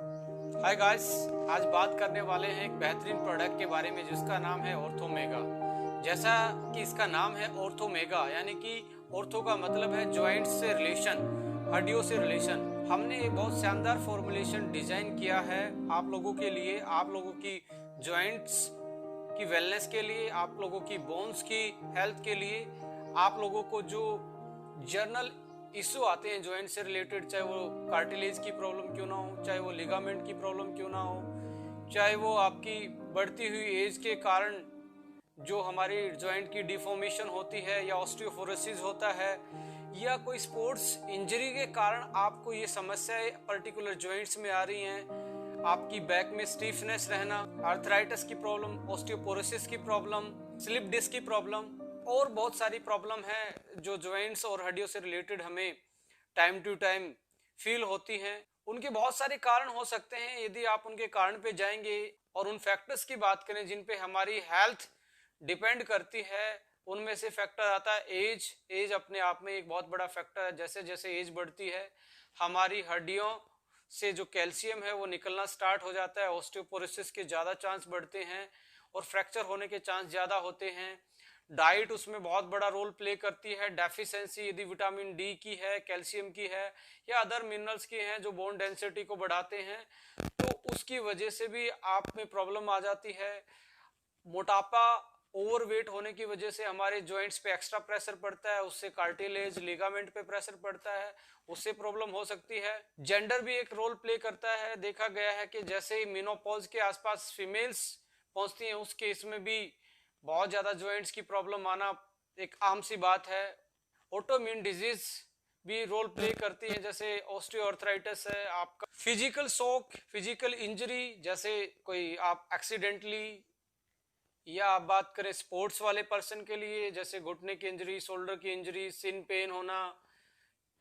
Hi guys, आज बात करने वाले हैं एक बेहतरीन प्रोडक्ट के बारे में जिसका नाम है ऑर्थोमेगा। जैसा कि इसका नाम है ऑर्थोमेगा, यानी कि ऑर्थो का मतलब है जॉइंट्स से रिलेशन, हड्डियों से रिलेशन। हमने एक बहुत शानदार फॉर्मुलेशन डिजाइन किया है आप लोगों के लिए, आप लोगों की जॉइंट्स की वेलनेस के लिए, आप लोगों की बोन्स की हेल्थ के लिए, आप लोगों को जो जर्नल इश्यू आते हैं जॉइंट से रिलेटेड, चाहे वो कार्टिलेज की प्रॉब्लम क्यों ना हो, चाहे वो लिगामेंट की प्रॉब्लम क्यों ना हो, चाहे वो आपकी बढ़ती हुई एज के कारण जो हमारी जॉइंट की डिफॉर्मेशन होती है या ऑस्टियोपोरोसिस होता है, या कोई स्पोर्ट्स इंजरी के कारण आपको ये समस्याएं पर्टिकुलर जॉइंट्स में आ रही हैं, आपकी बैक में स्टीफनेस रहना, आर्थराइटिस की प्रॉब्लम, ऑस्टियोपोरोसिस की प्रॉब्लम, स्लिप डिस्क की प्रॉब्लम और बहुत सारी प्रॉब्लम है जो जॉइंट्स और हड्डियों से रिलेटेड हमें टाइम टू टाइम फील होती हैं। उनके बहुत सारे कारण हो सकते हैं। यदि आप उनके कारण पे जाएंगे और उन फैक्टर्स की बात करें जिन पे हमारी हेल्थ डिपेंड करती है, उनमें से फैक्टर आता है एज। एज अपने आप में एक बहुत बड़ा फैक्टर है। जैसे जैसे एज बढ़ती है हमारी हड्डियों से जो कैल्शियम है वो निकलना स्टार्ट हो जाता है, ऑस्टियोपोरोसिस के ज़्यादा चांस बढ़ते हैं और फ्रैक्चर होने के चांस ज़्यादा होते हैं। डाइट उसमें बहुत बड़ा रोल प्ले करती है। डेफिशिएंसी यदि विटामिन डी की है, कैल्शियम की है या अदर मिनरल्स की हैं जो बोन डेंसिटी को बढ़ाते हैं, तो उसकी वजह से भी आप में प्रॉब्लम आ जाती है। मोटापा, ओवरवेट होने की वजह से हमारे जॉइंट्स पे एक्स्ट्रा प्रेशर पड़ता है, उससे कार्टिलेज लिगामेंट पे प्रेशर पड़ता है, उससे प्रॉब्लम हो सकती है। जेंडर भी एक रोल प्ले करता है। देखा गया है कि जैसे ही मेनोपॉज के आसपास फीमेल्स पहुंचती हैं उस केस में भी बहुत ज्यादा जॉइंट्स की प्रॉब्लम आना एक आम सी बात है। ऑटोइम्यून डिजीज भी रोल प्ले करती है, जैसे ऑस्टियोआर्थराइटिस है। आपका फिजिकल शॉक, फिजिकल इंजरी, जैसे कोई आप एक्सीडेंटली, या आप बात करें स्पोर्ट्स वाले पर्सन के लिए जैसे घुटने की इंजरी, शोल्डर की इंजरी, सिन पेन होना,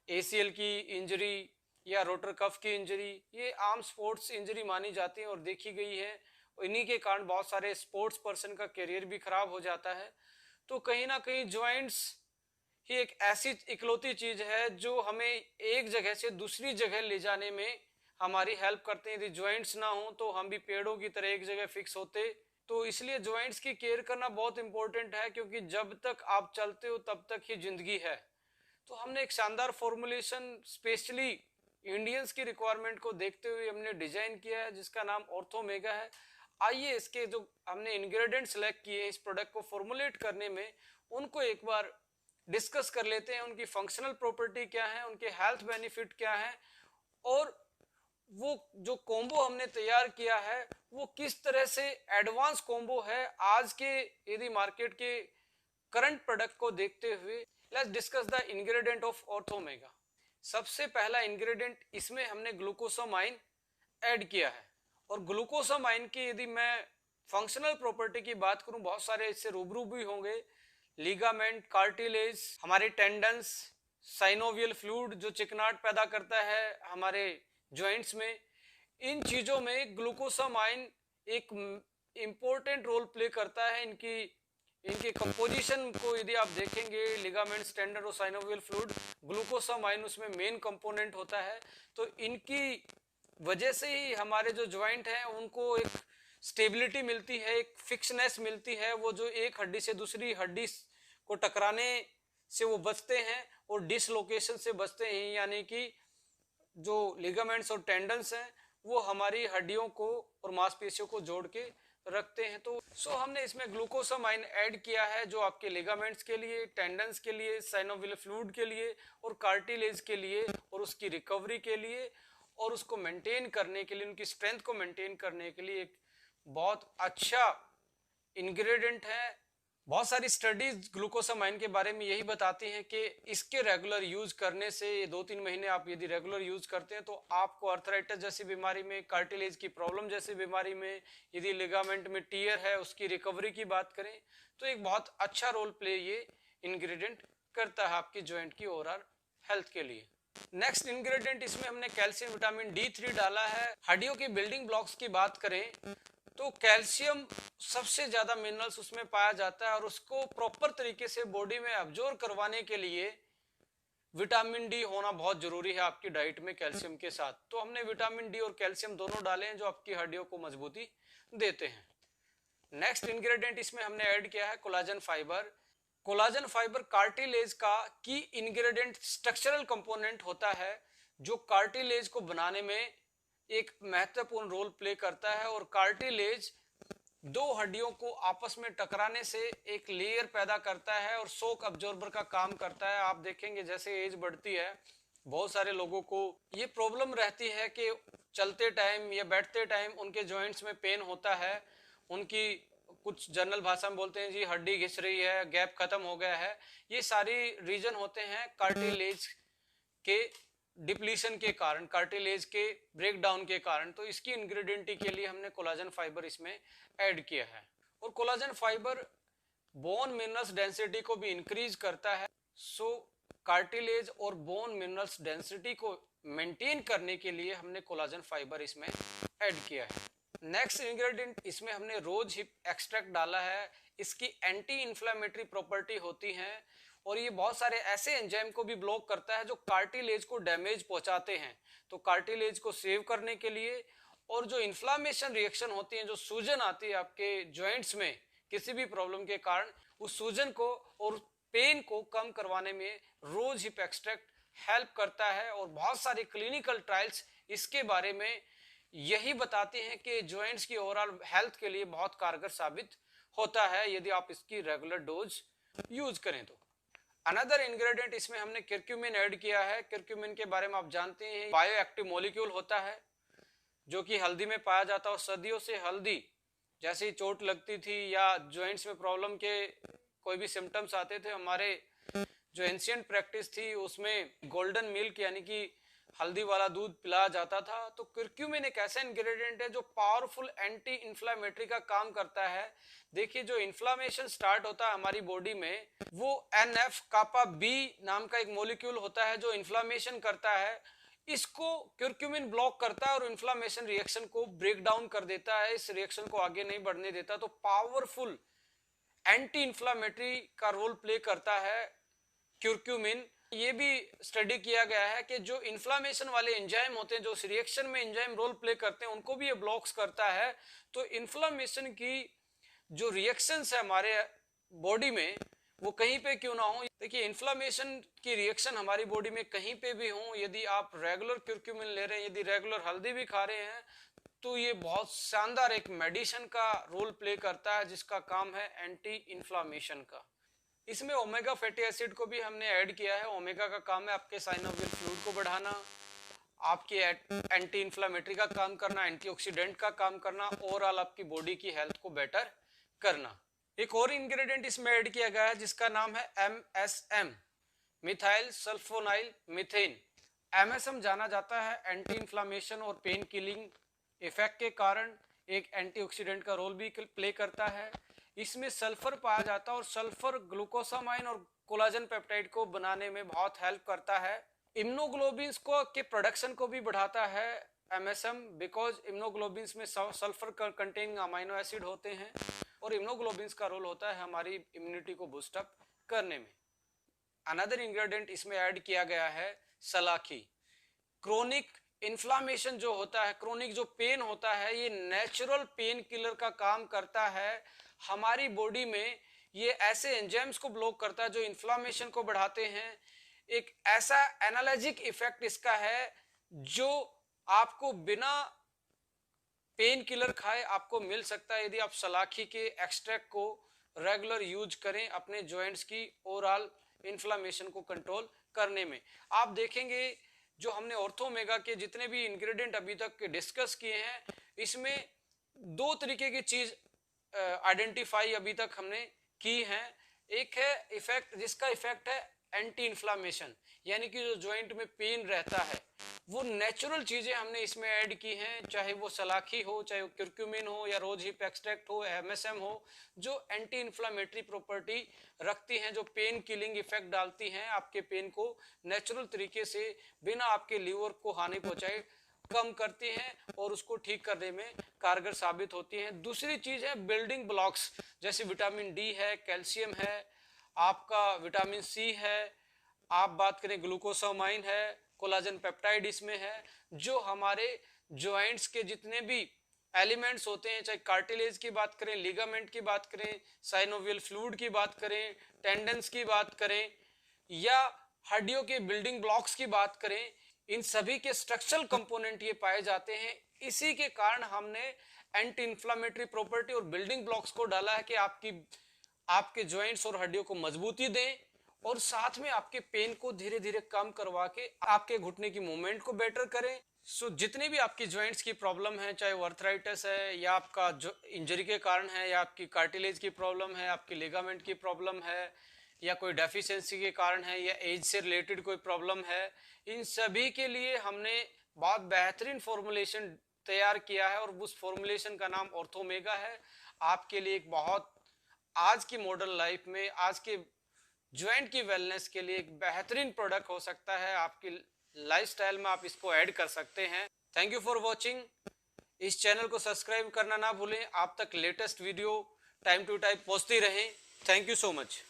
एसीएल की इंजरी या रोटर कफ की इंजरी, ये आम स्पोर्ट्स इंजरी मानी जाती है और देखी गई है। इन्हीं के कारण बहुत सारे स्पोर्ट्स पर्सन का करियर भी खराब हो जाता है। तो कहीं ना कहीं जॉइंट्स ही एक ऐसी इकलौती चीज है जो हमें एक जगह से दूसरी जगह ले जाने में हमारी हेल्प करते हैं। यदि जॉइंट्स ना हो तो हम भी पेड़ों की तरह एक जगह फिक्स होते। तो इसलिए जॉइंट्स की केयर करना बहुत इंपॉर्टेंट है, क्योंकि जब तक आप चलते हो तब तक ही जिंदगी है। तो हमने एक शानदार फॉर्मुलेशन स्पेशली इंडियंस की रिक्वायरमेंट को देखते हुए हमने डिजाइन किया है जिसका नाम ऑर्थोमेगा है। आइए इसके जो हमने इंग्रेडिएंट सेलेक्ट किए इस प्रोडक्ट को फॉर्मुलेट करने में, उनको एक बार डिस्कस कर लेते हैं। उनकी फंक्शनल प्रॉपर्टी क्या है, उनके हेल्थ बेनिफिट क्या है, और वो जो कॉम्बो हमने तैयार किया है वो किस तरह से एडवांस कॉम्बो है आज के यदि मार्केट के करंट प्रोडक्ट को देखते हुए। Let's discuss the ingredient of Orthomega. सबसे पहला इंग्रेडिएंट, इसमें हमने ग्लूकोसामाइन ऐड किया है। और ग्लूकोसामाइन की यदि मैं फंक्शनल प्रॉपर्टी की बात करूं, बहुत सारे इससे रूबरू भी होंगे। लिगामेंट, कार्टिलेज, हमारे टेंडन्स, साइनोवियल फ्लूइड जो चिकनाट पैदा करता है हमारे जॉइंट्स में, इन चीजों में ग्लूकोसामाइन एक इंपॉर्टेंट रोल प्ले करता है। इनकी इनके कंपोजिशन को यदि आप देखेंगे, लिगामेंट्स, टेंडन और साइनोवियल फ्लूइड, ग्लूकोसामाइन उसमें मेन कंपोनेंट होता है। तो इनकी वजह से ही हमारे जो ज्वाइंट हैं उनको एक स्टेबिलिटी मिलती है, एक फिक्सनेस मिलती है। वो जो एक हड्डी से दूसरी हड्डी को टकराने से वो बचते हैं और डिसलोकेशन से बचते हैं, यानी कि जो लिगामेंट्स और टेंडन्स हैं वो हमारी हड्डियों को और मांसपेशियों को जोड़ के रखते हैं। तो हमने इसमें ग्लूकोसामाइन ऐड किया है जो आपके लिगामेंट्स के लिए, टेंडन्स के लिए, साइनोवियल फ्लूइड के लिए और कार्टिलेज के लिए और उसकी रिकवरी के लिए और उसको मेंटेन करने के लिए, उनकी स्ट्रेंथ को मेंटेन करने के लिए एक बहुत अच्छा इंग्रेडिएंट है। बहुत सारी स्टडीज ग्लूकोसामाइन के बारे में यही बताती हैं कि इसके रेगुलर यूज करने से 2-3 महीने आप यदि रेगुलर यूज करते हैं तो आपको आर्थराइटिस जैसी बीमारी में, कार्टिलेज की प्रॉब्लम जैसी बीमारी में, यदि लिगामेंट में टियर है उसकी रिकवरी की बात करें तो एक बहुत अच्छा रोल प्ले ये इंग्रेडिएंट करता है आपकी जॉइंट की ओवरऑल हेल्थ के लिए। नेक्स्ट इंग्रेडिएंट, इसमें हमने कैल्शियम विटामिन D3 डाला है। हड्डियों की बिल्डिंग ब्लॉक्स की बात करें तो कैल्शियम सबसे ज्यादा मिनरल्स उसमें पाया जाता है और उसको प्रॉपर तरीके से बॉडी में अब्जॉर्ब करवाने के लिए विटामिन डी होना बहुत जरूरी है आपकी डाइट में कैल्शियम के साथ। तो हमने विटामिन डी और कैल्शियम दोनों डाले हैं जो आपकी हड्डियों को मजबूती देते हैं। नेक्स्ट इंग्रेडिएंट इसमें हमने ऐड किया है collagen fibre. Collagen fibre cartilage का की इंग्रेडिएंट स्ट्रक्चरल कंपोनेंट होता है जो कार्टिलेज को बनाने में एक महत्वपूर्ण रोल प्ले करता है। और कार्टिलेज दो हड्डियों को आपस में टकराने से एक लेयर पैदा करता है और शॉक अब्जॉर्बर का काम करता है। आप देखेंगे जैसे एज बढ़ती है बहुत सारे लोगों को ये प्रॉब्लम रहती है कि चलते टाइम या बैठते टाइम उनके जॉइंट्स में पेन होता है। उनकी कुछ जनरल भाषा में बोलते हैं जी हड्डी घिस रही है, गैप खत्म हो गया है। ये सारी रीजन होते हैं कार्टिलेज के डिप्लीशन के कारण, कार्टिलेज के ब्रेकडाउन के कारण। तो इसकी इंग्रेडिएंट के लिए हमने कोलाजन फाइबर इसमें ऐड किया है। और collagen fibre bone minerals density को भी इंक्रीज करता है। सो कार्टिलेज और बोन मिनरल्स डेंसिटी को मेंटेन करने के लिए हमने कोलाजन फाइबर इसमें ऐड किया है। नेक्स्ट इंग्रेडिएंट इसमें हमने रोज हिप एक्सट्रैक्ट डाला है। इसकी एंटी इंफ्लेमेटरी प्रॉपर्टी होती है और ये बहुत सारे ऐसे एंजाइम को भी ब्लॉक करता है जो कार्टिलेज को डैमेज पहुंचाते हैं। तो कार्टिलेज को सेव करने के लिए और जो इन्फ्लामेशन रिएक्शन होती है, जो सूजन आती है आपके जॉइंट्स में किसी भी प्रॉब्लम के कारण, उस सूजन को और पेन को कम करवाने में रोज हिप एक्सट्रैक्ट हेल्प करता है। और बहुत सारे क्लिनिकल ट्रायल्स इसके बारे में यही बताते हैं कि जॉइंट्स की ओवरऑल हेल्थ के लिए बहुत कारगर साबित होता है यदि आप इसकी रेगुलर डोज यूज करें तो। अनदर इंग्रेडिएंट इसमें हमने कर्क्यूमिन ऐड किया है। कर्क्यूमिन के बारे में आप जानते हैं बायो एक्टिव मॉलिक्यूल होता है जो कि हल्दी में पाया जाता है। और सदियों से हल्दी जैसे ही चोट लगती थी या जॉइंट्स में प्रॉब्लम के कोई भी सिम्टम्स आते थे, हमारे जो एंशिएंट प्रैक्टिस थी उसमें गोल्डन मिल्क यानी कि हल्दी वाला दूध पिलाया जाता था। तो कर्क्यूमिन एक ऐसा इंग्रेडिएंट है जो पावरफुल एंटी इंफ्लेमेटरी का काम करता है। देखिए जो इन्फ्लामेशन स्टार्ट होता है हमारी बॉडी में, वो एनएफ कापा बी नाम का एक मॉलिक्यूल होता है जो इन्फ्लामेशन करता है। इसको कर्क्यूमिन ब्लॉक करता है और इन्फ्लामेशन रिएक्शन को ब्रेक डाउन कर देता है, इस रिएक्शन को आगे नहीं बढ़ने देता। तो पावरफुल एंटी इंफ्लामेटरी का रोल प्ले करता है कर्क्यूमिन। ये भी स्टडी किया गया है कि जो इन्फ्लामेशन वाले एंजाइम होते हैं, जो उस रिएक्शन में एंजाइम रोल प्ले करते हैं, उनको भी ये ब्लॉक्स करता है। तो इन्फ्लामेशन की जो रिएक्शंस है हमारे बॉडी में, वो कहीं पे क्यों ना हो, देखिए इन्फ्लामेशन की रिएक्शन हमारी बॉडी में कहीं पे भी हो, यदि आप रेगुलर कर्क्यूमिन ले रहे हैं, यदि रेगुलर हल्दी भी खा रहे हैं, तो ये बहुत शानदार एक मेडिसिन का रोल प्ले करता है जिसका काम है एंटी इन्फ्लामेशन का। इसमें ओमेगा फैटी एसिड को भी हमने ऐड किया है। ओमेगा का काम है आपके साइनोवियल फ्लूइड को बढ़ाना, आपकी एंटी इन्फ्लामेटरी का काम करना, एंटीऑक्सीडेंट का काम करना, ओवरऑल आपकी बॉडी की हेल्थ को बेटर करना। एक और इंग्रेडिएंट इसमें ऐड किया गया है जिसका नाम है MSM, methyl sulfonyl methane. MSM जाना जाता है एंटी इन्फ्लामेशन और पेन किलिंग इफेक्ट के कारण एक एंटीऑक्सीडेंट का रोल भी प्ले करता है। इसमें सल्फर पाया जाता है और सल्फर ग्लूकोसामाइन और कोलाजन पेप्टाइड को बनाने में बहुत हेल्प करता है। इम्यूनोग्लोबिन्स को के प्रोडक्शन को भी बढ़ाता है MSM, बिकॉज इम्यूनोग्लोबिन्स में सल्फर कंटेनिंग अमाइनो एसिड होते हैं और इम्यूनोग्लोबिन्स का रोल होता है हमारी इम्यूनिटी को बूस्ट अप करने में। अनदर इंग्रेडिएंट इसमें ऐड किया गया है सलाखी। क्रोनिक इन्फ्लामेशन जो होता है, क्रोनिक जो पेन होता है, ये नेचुरल पेन किलर का काम करता है हमारी बॉडी में। ये ऐसे एंजाइम्स को ब्लॉक करता है जो इन्फ्लामेशन को बढ़ाते हैं। एक ऐसा एनाल्जेसिक इफेक्ट इसका है जो आपको बिना पेन किलर खाए आपको मिल सकता है यदि आप सलाखी के एक्सट्रैक्ट को रेगुलर यूज करें अपने जॉइंट्स की ओवरऑल इन्फ्लामेशन को कंट्रोल करने में। आप देखेंगे जो हमने ऑर्थोमेगा के जितने भी इंग्रेडिएंट अभी तक डिस्कस किए हैं, इसमें दो तरीके की चीज आइडेंटिफाई अभी तक हमने की है। एक है इफेक्ट जिसका इफेक्ट है एंटी इन्फ्लामेशन, यानी कि जो जॉइंट में पेन रहता है, वो नेचुरल चीजें हमने इसमें ऐड की हैं, चाहे वो सलाखी हो, चाहे वो कर्क्यूमिन हो या रोज हिप एक्सट्रैक्ट हो, MSM हो, जो एंटी इन्फ्लामेटरी प्रॉपर्टी रखती हैं, जो पेन किलिंग इफेक्ट डालती हैं, आपके पेन को नेचुरल तरीके से बिना आपके लीवर को हानि पहुंचाए कम करती हैं और उसको ठीक करने में कारगर साबित होती हैं। दूसरी चीज है बिल्डिंग ब्लॉक्स, जैसे विटामिन डी है, कैल्शियम है, आपका विटामिन सी है, आप बात करें ग्लूकोसामाइन है, कोलाजन पेप्टाइड इसमें है, जो हमारे ज्वाइंट्स के जितने भी एलिमेंट्स होते हैं, चाहे कार्टिलेज की बात करें, लिगामेंट की बात करें, साइनोवियल फ्लूइड की बात करें, टेंडन्स की बात करें, या हड्डियों के बिल्डिंग ब्लॉक्स की बात करें, इन सभी के स्ट्रक्चरल कंपोनेंट ये पाए जाते हैं। इसी के कारण हमने एंटी इंफ्लामेटरी प्रॉपर्टी और बिल्डिंग ब्लॉक्स को डाला है कि आपके जॉइंट्स और हड्डियों को मजबूती दें और साथ में आपके पेन को धीरे धीरे कम करवा के आपके घुटने की मूवमेंट को बेटर करें। सो जितने भी आपकी जॉइंट्स की प्रॉब्लम है, चाहे वो अर्थराइटिस है या आपका जो इंजरी के कारण है, या आपकी कार्टिलेज की प्रॉब्लम है, आपकी लिगामेंट की प्रॉब्लम है, या कोई डेफिशिएंसी के कारण है, या एज से रिलेटेड कोई प्रॉब्लम है, इन सभी के लिए हमने बहुत बेहतरीन फॉर्मुलेशन तैयार किया है और उस फॉर्मुलेशन का नाम ऑर्थोमेगा है। आपके लिए एक बहुत आज की मॉडर्न लाइफ में, आज के ज्वाइंट की वेलनेस के लिए एक बेहतरीन प्रोडक्ट हो सकता है। आपकी लाइफस्टाइल में आप इसको ऐड कर सकते हैं। Thank you for watching. इस चैनल को सब्सक्राइब करना ना भूलें। आप तक latest video time to time पहुंचती रहें। Thank you so much.